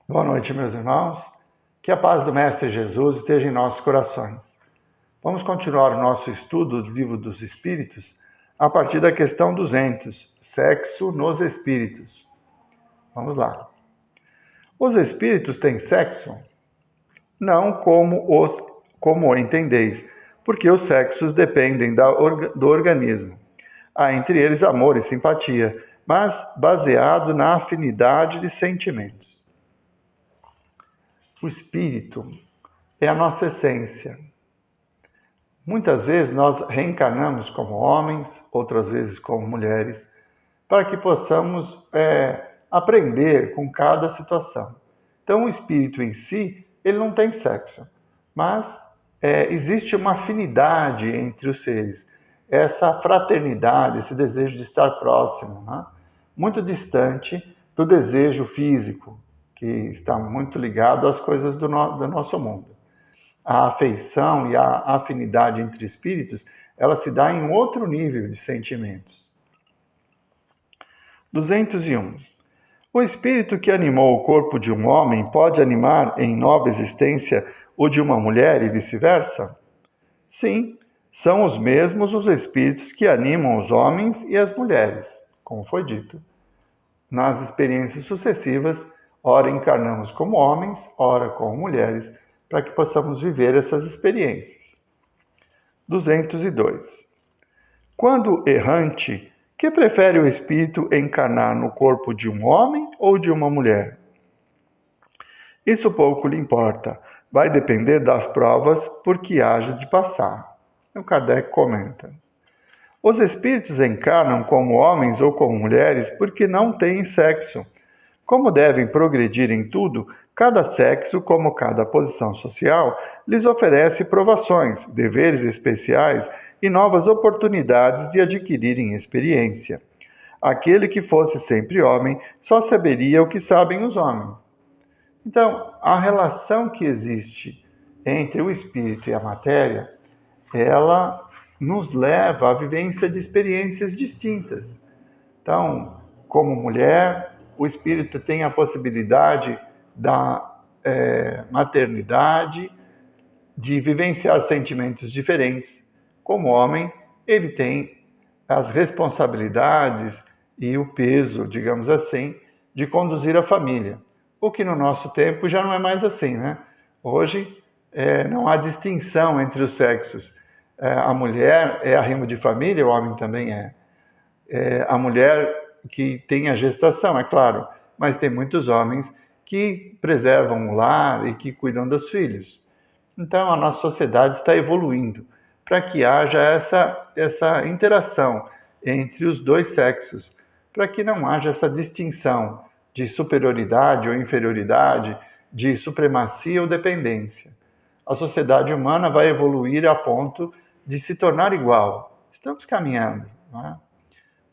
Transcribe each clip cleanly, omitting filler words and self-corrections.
Boa noite, meus irmãos. Que a paz do Mestre Jesus esteja em nossos corações. Vamos continuar o nosso estudo do Livro dos Espíritos a partir da questão 200, sexo nos espíritos. Vamos lá. Os espíritos têm sexo? Não como entendeis, porque os sexos dependem do organismo. Há entre eles amor e simpatia, mas baseado na afinidade de sentimentos. O espírito é a nossa essência. Muitas vezes nós reencarnamos como homens, outras vezes como mulheres, para que possamos aprender com cada situação. Então, o espírito em si, ele não tem sexo, mas existe uma afinidade entre os seres, essa fraternidade, esse desejo de estar próximo, né? Muito distante do desejo físico, que está muito ligado às coisas do nosso mundo. A afeição e a afinidade entre espíritos, ela se dá em um outro nível de sentimentos. 201. O espírito que animou o corpo de um homem pode animar em nova existência o de uma mulher e vice-versa? Sim, são os mesmos os espíritos que animam os homens e as mulheres, como foi dito. Nas experiências sucessivas, ora encarnamos como homens, ora como mulheres, para que possamos viver essas experiências. 202. Quando errante, que prefere o espírito encarnar no corpo de um homem ou de uma mulher? Isso pouco lhe importa, vai depender das provas por que haja de passar. O Kardec comenta. Os espíritos encarnam como homens ou como mulheres porque não têm sexo. Como devem progredir em tudo, cada sexo, como cada posição social, lhes oferece provações, deveres especiais e novas oportunidades de adquirirem experiência. Aquele que fosse sempre homem só saberia o que sabem os homens. Então, a relação que existe entre o espírito e a matéria, ela nos leva à vivência de experiências distintas. Então, como mulher, o espírito tem a possibilidade da maternidade, de vivenciar sentimentos diferentes. Como homem, ele tem as responsabilidades e o peso, digamos assim, de conduzir a família. O que no nosso tempo já não é mais assim, né? Hoje não há distinção entre os sexos. A mulher é arrimo de família, o homem também é. A mulher que tem a gestação, é claro, mas tem muitos homens que preservam o lar e que cuidam dos filhos. Então, a nossa sociedade está evoluindo para que haja essa interação entre os dois sexos, para que não haja essa distinção de superioridade ou inferioridade, de supremacia ou dependência. A sociedade humana vai evoluir a ponto de se tornar igual. Estamos caminhando, não é?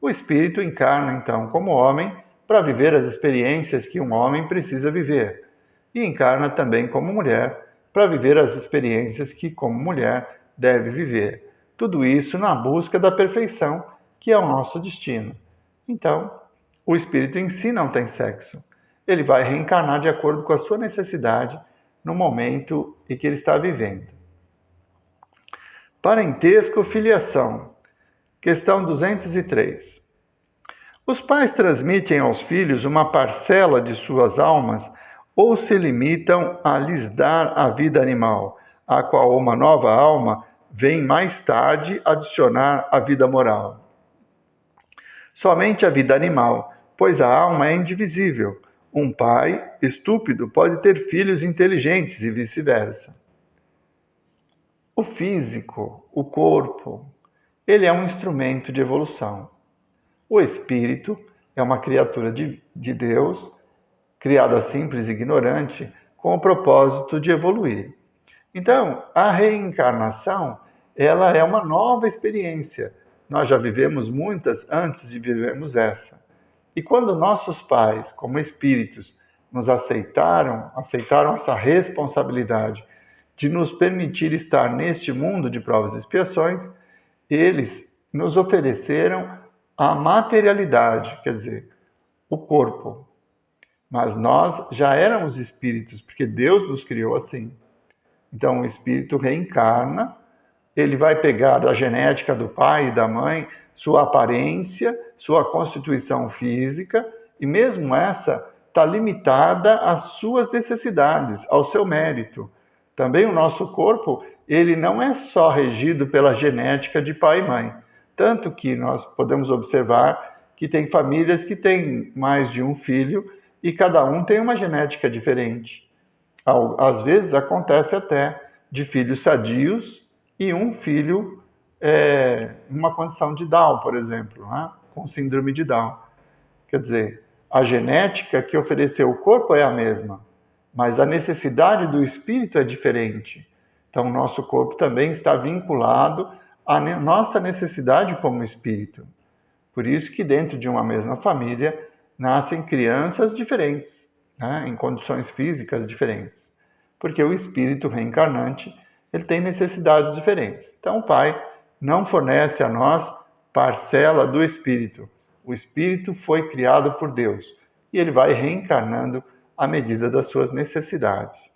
O espírito encarna, então, como homem para viver as experiências que um homem precisa viver. E encarna também como mulher para viver as experiências que, como mulher, deve viver. Tudo isso na busca da perfeição, que é o nosso destino. Então, o espírito em si não tem sexo. Ele vai reencarnar de acordo com a sua necessidade no momento em que ele está vivendo. Parentesco, filiação. Questão 203. Os pais transmitem aos filhos uma parcela de suas almas ou se limitam a lhes dar a vida animal, a qual uma nova alma vem mais tarde adicionar a vida moral? Somente a vida animal, pois a alma é indivisível. Um pai estúpido pode ter filhos inteligentes e vice-versa. O físico, o corpo, ele é um instrumento de evolução. O espírito é uma criatura de Deus, criada simples e ignorante, com o propósito de evoluir. Então, a reencarnação, ela é uma nova experiência. Nós já vivemos muitas antes de vivermos essa. E quando nossos pais, como espíritos, nos aceitaram essa responsabilidade de nos permitir estar neste mundo de provas e expiações, eles nos ofereceram a materialidade, quer dizer, o corpo. mas nós já éramos espíritos, porque Deus nos criou assim. Então o espírito reencarna, ele vai pegar a genética do pai e da mãe, sua aparência, sua constituição física, e mesmo essa está limitada às suas necessidades, ao seu mérito. Também o nosso corpo, ele não é só regido pela genética de pai e mãe. Tanto que nós podemos observar que tem famílias que têm mais de um filho e cada um tem uma genética diferente. Às vezes acontece até de filhos sadios e um filho numa condição de Down, por exemplo, né? Com síndrome de Down. Quer dizer, a genética que ofereceu o corpo é a mesma, mas a necessidade do espírito é diferente. Então, o nosso corpo também está vinculado à nossa necessidade como espírito. Por isso que dentro de uma mesma família nascem crianças diferentes, né? Em condições físicas diferentes. Porque o espírito reencarnante, ele tem necessidades diferentes. Então, o Pai não fornece a nós parcela do espírito. O espírito foi criado por Deus e ele vai reencarnando à medida das suas necessidades.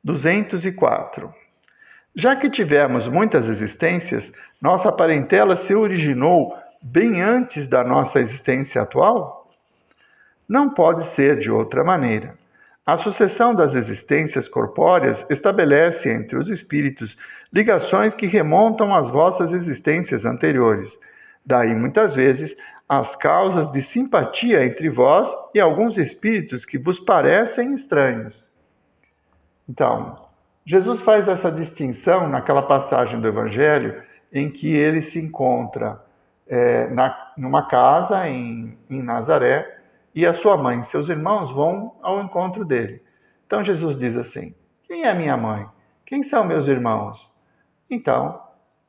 204. Já que tivemos muitas existências, nossa parentela se originou bem antes da nossa existência atual? Não pode ser de outra maneira. A sucessão das existências corpóreas estabelece entre os espíritos ligações que remontam às vossas existências anteriores. Daí, muitas vezes, as causas de simpatia entre vós e alguns espíritos que vos parecem estranhos. Então, Jesus faz essa distinção naquela passagem do Evangelho em que ele se encontra numa casa em Nazaré, e a sua mãe e seus irmãos vão ao encontro dele. Então Jesus diz assim: quem é minha mãe? Quem são meus irmãos? Então,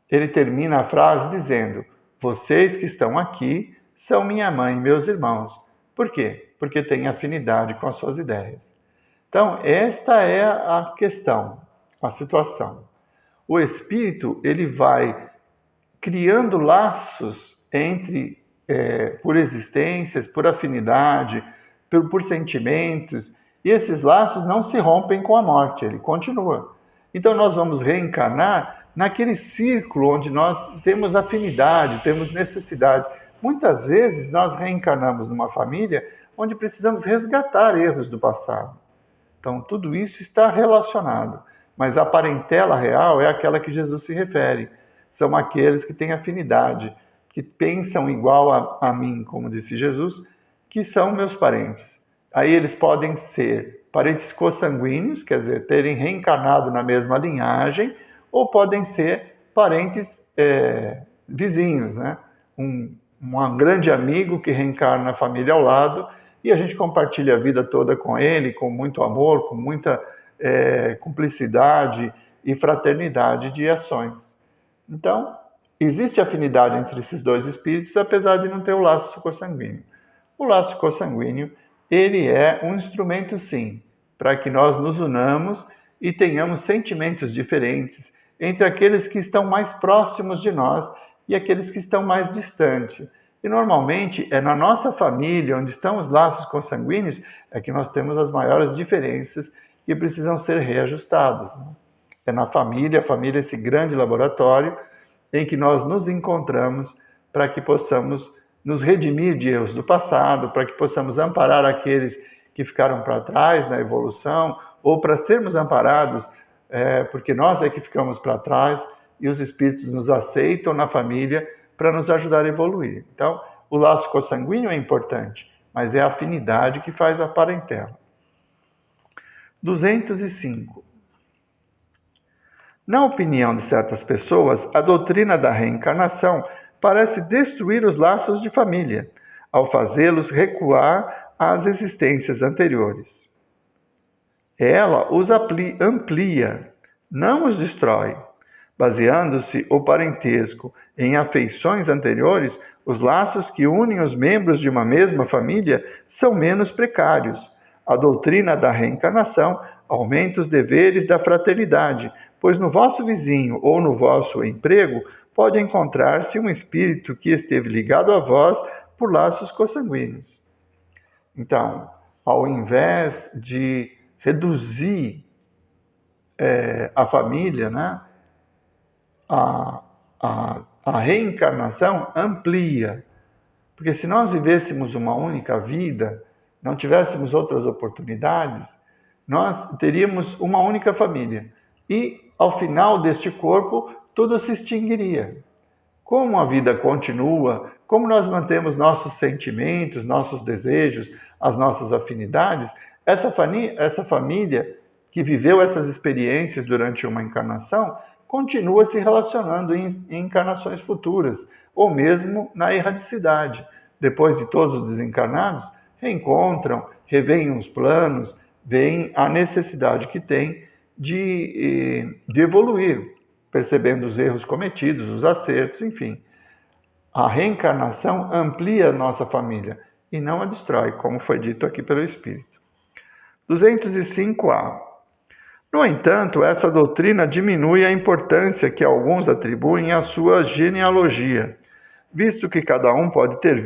ele termina a frase dizendo: vocês que estão aqui são minha mãe e meus irmãos. Por quê? Porque têm afinidade com as suas ideias. Então, esta é a questão, a situação. O espírito, ele vai criando laços entre por existências, por afinidade, por sentimentos, e esses laços não se rompem com a morte, ele continua. Então nós vamos reencarnar naquele círculo onde nós temos afinidade, temos necessidade. Muitas vezes nós reencarnamos numa família onde precisamos resgatar erros do passado. Então tudo isso está relacionado, mas a parentela real é aquela que Jesus se refere. São aqueles que têm afinidade, que pensam igual a mim, como disse Jesus, que são meus parentes. Aí eles podem ser parentes consanguíneos, quer dizer, terem reencarnado na mesma linhagem, ou podem ser parentes vizinhos, né? Um grande amigo que reencarna na família ao lado, e a gente compartilha a vida toda com ele, com muito amor, com muita cumplicidade e fraternidade de ações. Então, existe afinidade entre esses dois espíritos, apesar de não ter o laço consanguíneo. O laço consanguíneo, ele é um instrumento, sim, para que nós nos unamos e tenhamos sentimentos diferentes entre aqueles que estão mais próximos de nós e aqueles que estão mais distantes. E, normalmente, é na nossa família, onde estão os laços consanguíneos, é que nós temos as maiores diferenças que precisam ser reajustadas. É na família, a família é esse grande laboratório em que nós nos encontramos para que possamos nos redimir de erros do passado, para que possamos amparar aqueles que ficaram para trás na evolução, ou para sermos amparados, porque nós é que ficamos para trás e os espíritos nos aceitam na família para nos ajudar a evoluir. Então, o laço consanguíneo é importante, mas é a afinidade que faz a parentela. 205. Na opinião de certas pessoas, a doutrina da reencarnação parece destruir os laços de família, ao fazê-los recuar às existências anteriores. Ela os amplia, não os destrói. Baseando-se o parentesco em afeições anteriores, os laços que unem os membros de uma mesma família são menos precários. A doutrina da reencarnação aumenta os deveres da fraternidade, pois no vosso vizinho ou no vosso emprego pode encontrar-se um espírito que esteve ligado a vós por laços consanguíneos. Então, ao invés de reduzir a família, né, a reencarnação amplia. Porque se nós vivêssemos uma única vida, não tivéssemos outras oportunidades, nós teríamos uma única família. E, ao final deste corpo, tudo se extinguiria. Como a vida continua, como nós mantemos nossos sentimentos, nossos desejos, as nossas afinidades, essa família que viveu essas experiências durante uma encarnação continua se relacionando em encarnações futuras, ou mesmo na erradicidade. Depois de todos os desencarnados, reencontram, reveem os planos, veem a necessidade que tem de evoluir, percebendo os erros cometidos, os acertos, enfim. A reencarnação amplia a nossa família e não a destrói, como foi dito aqui pelo Espírito. 205A. No entanto, essa doutrina diminui a importância que alguns atribuem à sua genealogia, visto que cada um pode ter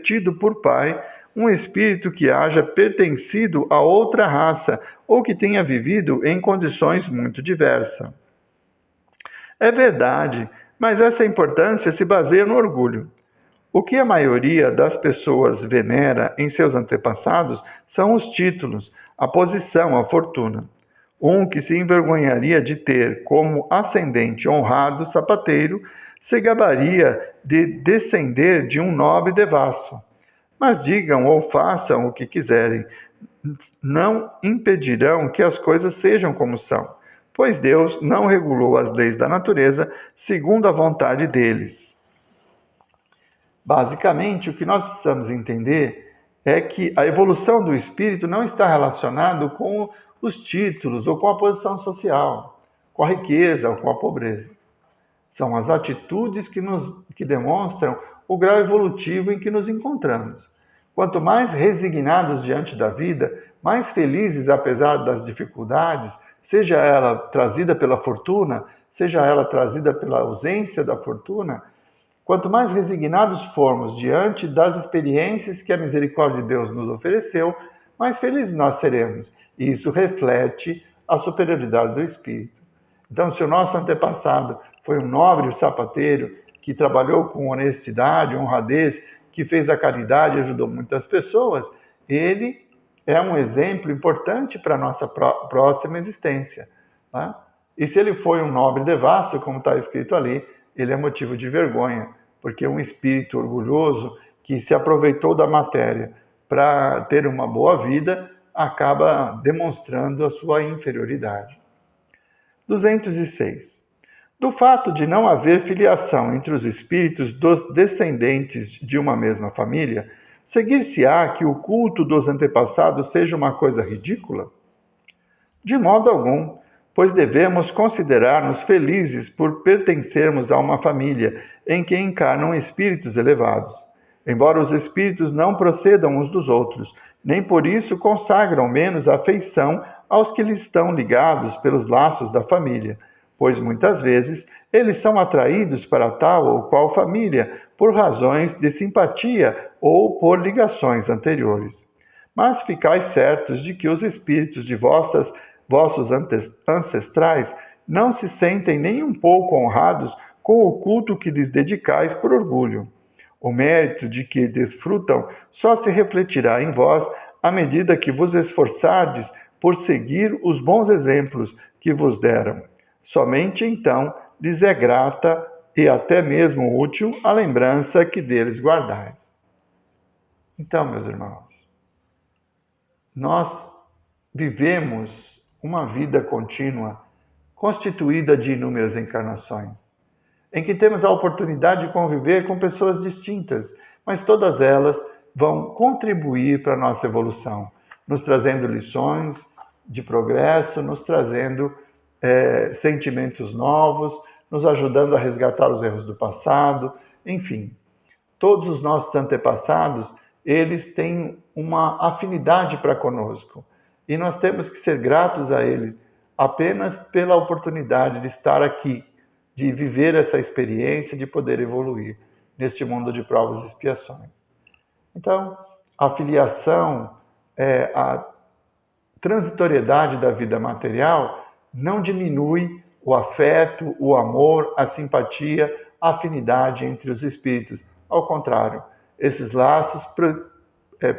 tido por pai um espírito que haja pertencido a outra raça ou que tenha vivido em condições muito diversas. É verdade, mas essa importância se baseia no orgulho. O que a maioria das pessoas venera em seus antepassados são os títulos, a posição, a fortuna. Um que se envergonharia de ter como ascendente honrado sapateiro se gabaria de descender de um nobre devasso. Mas digam ou façam o que quiserem, não impedirão que as coisas sejam como são, pois Deus não regulou as leis da natureza segundo a vontade deles. Basicamente, o que nós precisamos entender é que a evolução do espírito não está relacionada com os títulos ou com a posição social, com a riqueza ou com a pobreza. São as atitudes que demonstram o grau evolutivo em que nos encontramos. Quanto mais resignados diante da vida, mais felizes apesar das dificuldades, seja ela trazida pela fortuna, seja ela trazida pela ausência da fortuna, quanto mais resignados formos diante das experiências que a misericórdia de Deus nos ofereceu, mais felizes nós seremos. E isso reflete a superioridade do espírito. Então, se o nosso antepassado foi um nobre sapateiro que trabalhou com honestidade, honradez, que fez a caridade e ajudou muitas pessoas, ele é um exemplo importante para a nossa próxima existência. Tá? E se ele foi um nobre devasso, como está escrito ali, ele é motivo de vergonha, porque um espírito orgulhoso que se aproveitou da matéria para ter uma boa vida, acaba demonstrando a sua inferioridade. 206. Do fato de não haver filiação entre os espíritos dos descendentes de uma mesma família, seguir-se-á que o culto dos antepassados seja uma coisa ridícula? De modo algum, pois devemos considerar-nos felizes por pertencermos a uma família em que encarnam espíritos elevados. Embora os espíritos não procedam uns dos outros, nem por isso consagram menos afeição aos que lhes estão ligados pelos laços da família, pois muitas vezes eles são atraídos para tal ou qual família por razões de simpatia ou por ligações anteriores. Mas ficais certos de que os espíritos de vossos ancestrais não se sentem nem um pouco honrados com o culto que lhes dedicais por orgulho. O mérito de que desfrutam só se refletirá em vós à medida que vos esforçardes por seguir os bons exemplos que vos deram. Somente então lhes é grata e até mesmo útil a lembrança que deles guardais. Então, meus irmãos, nós vivemos uma vida contínua, constituída de inúmeras encarnações, em que temos a oportunidade de conviver com pessoas distintas, mas todas elas vão contribuir para a nossa evolução, nos trazendo lições de progresso, nos trazendo sentimentos novos, nos ajudando a resgatar os erros do passado, enfim. Todos os nossos antepassados, eles têm uma afinidade para conosco e nós temos que ser gratos a ele apenas pela oportunidade de estar aqui, de viver essa experiência, de poder evoluir neste mundo de provas e expiações. Então, a filiação, a transitoriedade da vida material não diminui o afeto, o amor, a simpatia, a afinidade entre os espíritos. Ao contrário, esses laços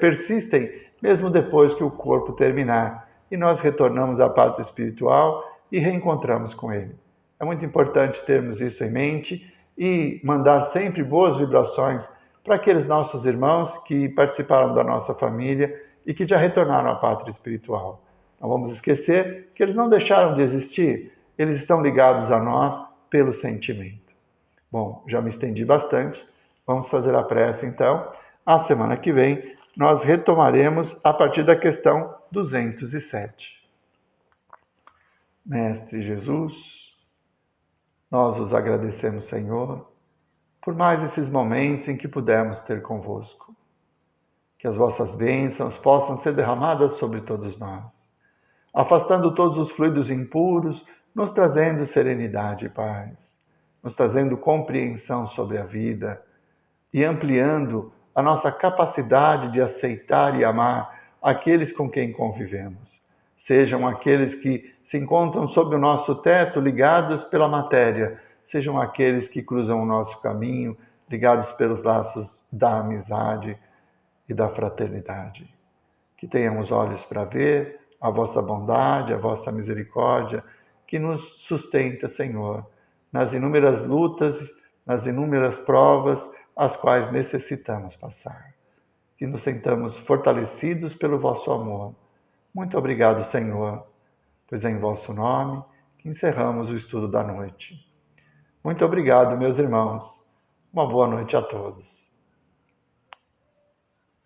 persistem mesmo depois que o corpo terminar e nós retornamos à pátria espiritual e reencontramos com ele. É muito importante termos isso em mente e mandar sempre boas vibrações para aqueles nossos irmãos que participaram da nossa família e que já retornaram à pátria espiritual. Não vamos esquecer que eles não deixaram de existir, eles estão ligados a nós pelo sentimento. Bom, já me estendi bastante, vamos fazer a prece então. A semana que vem nós retomaremos a partir da questão 207. Mestre Jesus, nós os agradecemos, Senhor, por mais esses momentos em que pudemos ter convosco. Que as vossas bênçãos possam ser derramadas sobre todos nós, afastando todos os fluidos impuros, nos trazendo serenidade e paz, nos trazendo compreensão sobre a vida e ampliando a nossa capacidade de aceitar e amar aqueles com quem convivemos. Sejam aqueles que se encontram sob o nosso teto, ligados pela matéria, sejam aqueles que cruzam o nosso caminho, ligados pelos laços da amizade e da fraternidade. Que tenhamos olhos para ver a vossa bondade, a vossa misericórdia, que nos sustenta, Senhor, nas inúmeras lutas, nas inúmeras provas, as quais necessitamos passar. Que nos sentamos fortalecidos pelo vosso amor. Muito obrigado, Senhor, pois é em vosso nome que encerramos o estudo da noite. Muito obrigado, meus irmãos. Uma boa noite a todos.